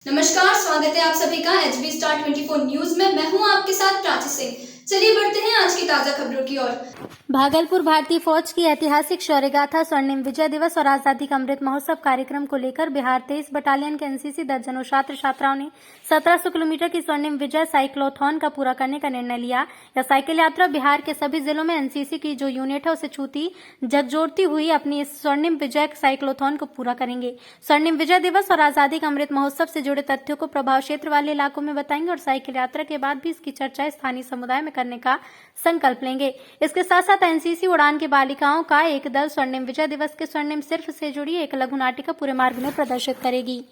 नमस्कार, स्वागत है आप सभी का एचबी स्टार 24 न्यूज में। मैं हूं आपके साथ प्राची सिंह। चलिए बढ़ते हैं आज की ताजा खबरों की ओर। भागलपुर भारतीय फौज की ऐतिहासिक शौर्य गाथा, स्वर्णिम विजय दिवस और आजादी का अमृत महोत्सव कार्यक्रम को लेकर बिहार 23 बटालियन के एनसीसी दर्जनों छात्र छात्राओं ने 1700 किलोमीटर की स्वर्णिम विजय साइक्लोथॉन का पूरा करने का निर्णय लिया। यह साइकिल यात्रा बिहार के सभी जिलों में एनसीसी की जो यूनिट है उसे छूती झकझोरती हुई अपनी इस स्वर्णिम विजय साइक्लोथॉन को पूरा करेंगे। स्वर्णिम विजय दिवस और आजादी का अमृत महोत्सव से जुड़े तथ्यों को प्रभाव क्षेत्र वाले इलाकों में बताएंगे और साइकिल यात्रा के बाद भी इसकी चर्चा स्थानीय समुदाय में करने का संकल्प लेंगे। इसके साथ साथ एनसीसी उड़ान की बालिकाओं का एक दल स्वर्णिम विजय दिवस के स्वर्णिम सिर्फ से जुड़ी एक लघु नाटिका पूरे मार्ग में प्रदर्शित करेगी।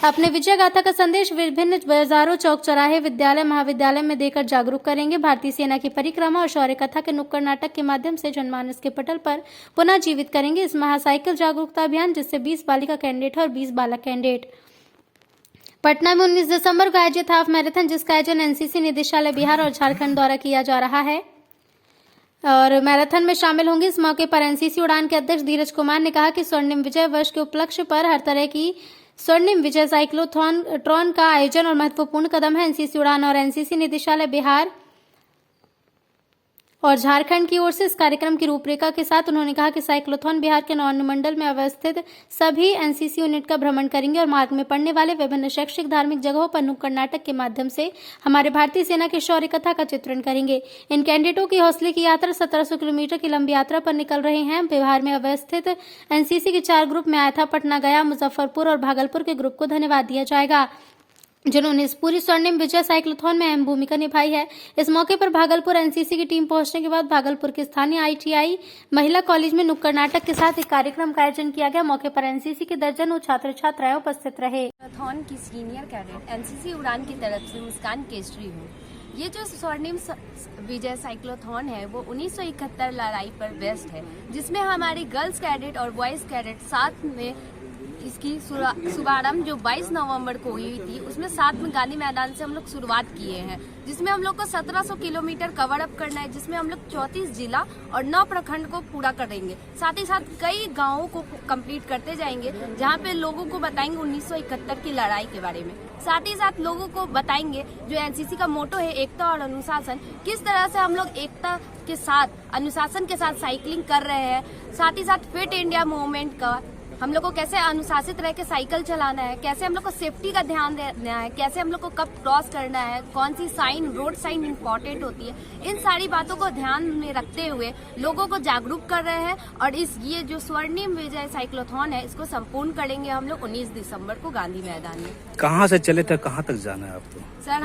अपने विजय गाथा का संदेश विभिन्न बाजारों, चौक चौराहे, विद्यालय, महाविद्यालय में देकर जागरूक करेंगे। भारतीय सेना की परिक्रमा और शौर्य कथा के नुक्कड़ नाटक के माध्यम से जनमानस के पटल पर पुनः जीवित करेंगे इस महासाइकिल जागरूकता अभियान, जिससे 20 बालिका कैंडिडेट और 20 बालक कैंडिडेट। पटना में 19 दिसंबर को आयोजित हाफ मैराथन, जिसका आयोजन एनसीसी निदेशालय बिहार और झारखंड द्वारा किया जा रहा है और मैराथन में शामिल होंगे। इस मौके पर एनसीसी उड़ान के अध्यक्ष धीरज कुमार ने कहा कि स्वर्णिम विजय वर्ष के उपलक्ष्य पर हर तरह की स्वर्णिम विजय साइक्लोथॉन का आयोजन और महत्वपूर्ण कदम है। एनसीसी उड़ान और एनसीसी निदेशालय बिहार और झारखंड की ओर से इस कार्यक्रम की रूपरेखा के साथ उन्होंने कहा कि साइक्लोथॉन बिहार के नौन मंडल में अवस्थित सभी एनसीसी यूनिट का भ्रमण करेंगे और मार्ग में पड़ने वाले विभिन्न शैक्षिक धार्मिक जगहों पर नुक्कड़ नाटक के माध्यम से हमारे भारतीय सेना की शौर्य कथा का चित्रण करेंगे। इन कैंडिडेटों की हौसले की यात्रा 1700 किलोमीटर की लंबी यात्रा पर निकल रहे हैं। बिहार में अवस्थित एनसीसी के 4 ग्रुप में आया था। पटना, गया, मुजफ्फरपुर और भागलपुर के ग्रुप को धन्यवाद दिया जाएगा, जिन्होंने इस पूरी स्वर्णिम विजय साइक्लोथॉन में अहम भूमिका निभाई है। इस मौके पर भागलपुर एनसीसी की टीम पहुंचने के बाद भागलपुर के स्थानीय आईटीआई महिला कॉलेज में नुक्कड़ नाटक के साथ एक कार्यक्रम का आयोजन किया गया। मौके पर एनसीसी के दर्जनों छात्र छात्राएं उपस्थित रहे। साइक्लोथॉन की सीनियर कैडेट एनसीसी उड़ान की तरफ से मुस्कान केसरी हूँ। ये जो स्वर्णिम विजय साइक्लोथॉन है वो 1971 लड़ाई पर बेस्ड है, जिसमें हमारे गर्ल्स कैडेट और बॉयज कैडेट साथ में इसकी शुभारंभ जो 22 नवंबर को हुई थी, उसमें साथ में गांधी मैदान से हम लोग शुरुआत किए हैं, जिसमें हम लोग को 1700 किलोमीटर कवर अप करना है, जिसमें हम लोग 34 जिला और 9 प्रखंड को पूरा करेंगे। साथ ही साथ कई गांवों को कंप्लीट करते जाएंगे, जहां पे लोगों को बताएंगे 1971 की लड़ाई के बारे में। साथ ही साथ लोगों को बताएंगे जो एनसीसी का मोटो है एकता और अनुशासन, किस तरह से हम लोग एकता के साथ, अनुशासन के साथ साइकिलिंग कर रहे हैं। साथ ही साथ फिट इंडिया मूवमेंट का हम लोग को कैसे अनुशासित रह के साइकिल चलाना है, कैसे हम लोग को सेफ्टी का ध्यान देना है, कैसे हम लोग को कब क्रॉस करना है, कौन सी साइन, रोड साइन इम्पोर्टेंट होती है, इन सारी बातों को ध्यान में रखते हुए लोगों को जागरूक कर रहे हैं। और ये जो स्वर्णिम विजय साइक्लोथॉन है, इसको संपूर्ण करेंगे हम लोग 19 दिसंबर को गांधी मैदान में। कहाँ से चले थे, कहाँ तक जाना है आपको? सर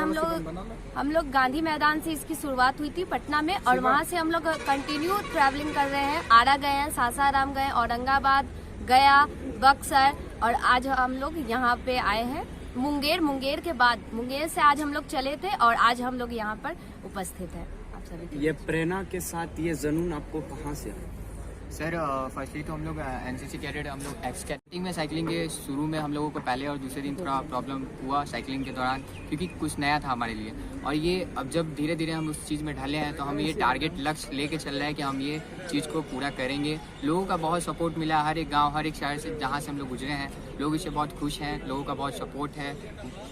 हम लोग गांधी मैदान से इसकी शुरुआत हुई थी पटना में, और वहाँ से हम लोग कंटिन्यू ट्रैवलिंग कर रहे हैं। आरा गए हैं, सासाराम गए, औरंगाबाद, गया, बक्सर, और आज हम लोग यहाँ पे आए हैं मुंगेर के बाद मुंगेर से आज हम लोग चले थे और आज हम लोग यहाँ पर उपस्थित हैं आप सभी। ये प्रेरणा के साथ ये जुनून आपको कहाँ से आया? सर फर्स्टली तो हम लोग एनसीसी कैडेट, हम लोग एक्सकैटिंग में साइकिलिंग के शुरू में हम लोगों को पहले और दूसरे दिन थोड़ा प्रॉब्लम हुआ साइकिलिंग के दौरान, क्योंकि कुछ नया था हमारे लिए। और ये अब जब धीरे धीरे हम उस चीज़ में ढले हैं, तो हम ये टारगेट लक्ष्य लेके चल रहे हैं कि हम ये चीज़ को पूरा करेंगे। लोगों का बहुत सपोर्ट मिला, हर एक गाँव, हर एक शहर से जहाँ से हम लोग गुजरे हैं, लोग इससे बहुत खुश हैं, लोगों का बहुत सपोर्ट है।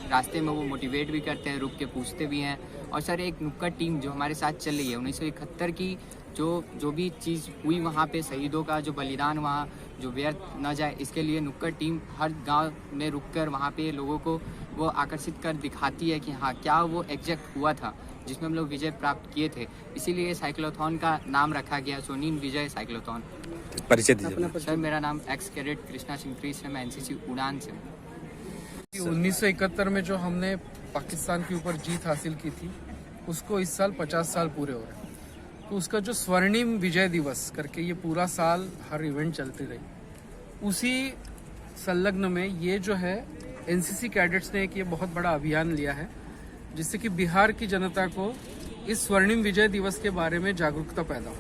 रास्ते में वो मोटिवेट भी करते हैं, रुक के पूछते भी हैं। और सर एक नुक्कड़ टीम जो हमारे साथ चल रही है, 1971 की जो भी चीज़ हुई वहाँ पे, शहीदों का जो बलिदान वहाँ जो व्यर्थ न जाए, इसके लिए नुक्कड़ टीम हर गांव में रुककर वहाँ पे लोगों को वो आकर्षित कर दिखाती है कि हाँ क्या वो एग्जैक्ट हुआ था जिसमें हम लोग विजय प्राप्त किए थे। इसीलिए साइक्लोथॉन का नाम रखा गया स्वर्णिम विजय साइक्लोथॉन। परिचय दीजिए। सर मेरा नाम एक्स कैडेट कृष्णा सिंह प्रीस है, मैं एनसीसी उड़ान से। 1971 में जो हमने पाकिस्तान के ऊपर जीत हासिल की थी, उसको इस साल 50 साल पूरे हो रहे हैं। तो उसका जो स्वर्णिम विजय दिवस करके ये पूरा साल हर इवेंट चलती रही, उसी संलग्न में ये जो है एनसीसी कैडेट्स ने एक ये बहुत बड़ा अभियान लिया है, जिससे कि बिहार की जनता को इस स्वर्णिम विजय दिवस के बारे में जागरूकता पैदा हो,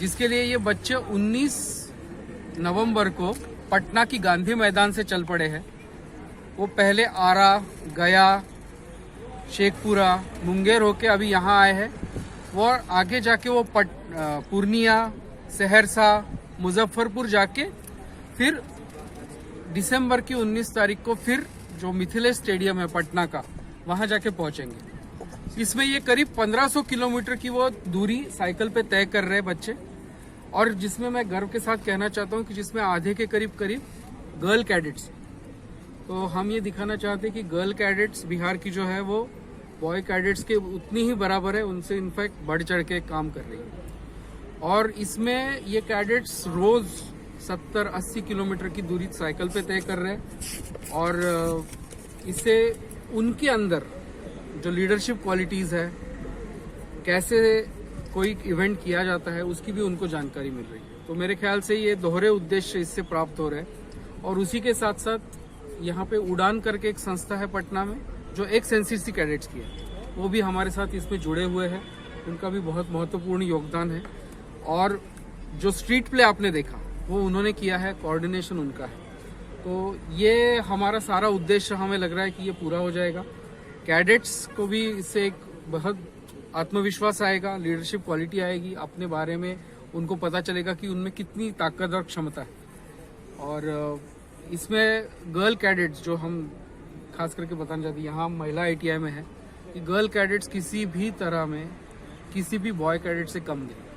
जिसके लिए ये बच्चे 19 नवंबर को पटना की गांधी मैदान से चल पड़े हैं। वो पहले आरा, गया, शेखपुरा, मुंगेर होके अभी यहाँ आए हैं, और आगे जाके वो पूर्णिया, सहरसा, मुजफ्फरपुर जाके फिर दिसंबर की 19 तारीख को फिर जो मिथिलेश स्टेडियम है पटना का, वहां जाके पहुंचेंगे। इसमें ये करीब 1500 किलोमीटर की वो दूरी साइकिल पे तय कर रहे बच्चे, और जिसमें मैं गर्व के साथ कहना चाहता हूं कि जिसमें आधे के करीब गर्ल कैडेट्स। तो हम ये दिखाना चाहते हैं कि गर्ल कैडेट्स बिहार की जो है वो बॉय कैडेट्स के उतनी ही बराबर है, उनसे इनफैक्ट बढ़ चढ़ के काम कर रही है। और इसमें ये कैडेट्स रोज 70-80 किलोमीटर की दूरी साइकिल पे तय कर रहे हैं, और इससे उनके अंदर जो लीडरशिप क्वालिटीज है, कैसे कोई इवेंट किया जाता है, उसकी भी उनको जानकारी मिल रही है। तो मेरे ख्याल से ये दोहरे उद्देश्य इससे प्राप्त हो रहे हैं। और उसी के साथ साथ यहाँ पे उड़ान करके एक संस्था है पटना में, जो एक्स एनसीसी कैडेट्स की है, वो भी हमारे साथ इसमें जुड़े हुए हैं। उनका भी बहुत महत्वपूर्ण योगदान है। और जो स्ट्रीट प्ले आपने देखा वो उन्होंने किया है, कोऑर्डिनेशन उनका है। तो ये हमारा सारा उद्देश्य हमें लग रहा है कि ये पूरा हो जाएगा। कैडेट्स को भी इससे एक बहुत आत्मविश्वास आएगा, लीडरशिप क्वालिटी आएगी, अपने बारे में उनको पता चलेगा कि उनमें कितनी ताकत और क्षमता है। और इसमें गर्ल कैडेट्स जो हम खास करके बताना चाहते हैं, यहाँ महिला ITI में है कि गर्ल कैडेट्स किसी भी तरह में किसी भी बॉय कैडेट से कम नहीं,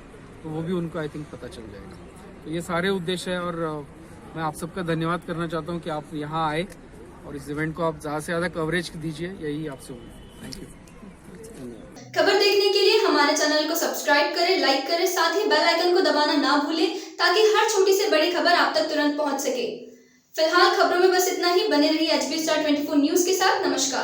तो वो भी उनको आई थिंक पता चल जाएगा। तो ये सारे उद्देश्य है, और मैं आप सबका धन्यवाद करना चाहता हूँ कि आप यहाँ आए और इस इवेंट को आप ज़्यादा से ज़्यादा कवरेज दीजिए, यही आपसे उम्मीद। Thank you. खबर देखने के लिए हमारे चैनल को सब्सक्राइब करें, लाइक करें, साथ ही बेल आइकन को दबाना ना भूलें ताकि हर छोटी से बड़ी खबर आप तक तुरंत पहुंच सके। फिलहाल खबरों में बस इतना ही। बने रहिए HB Star 24 न्यूज के साथ। नमस्कार।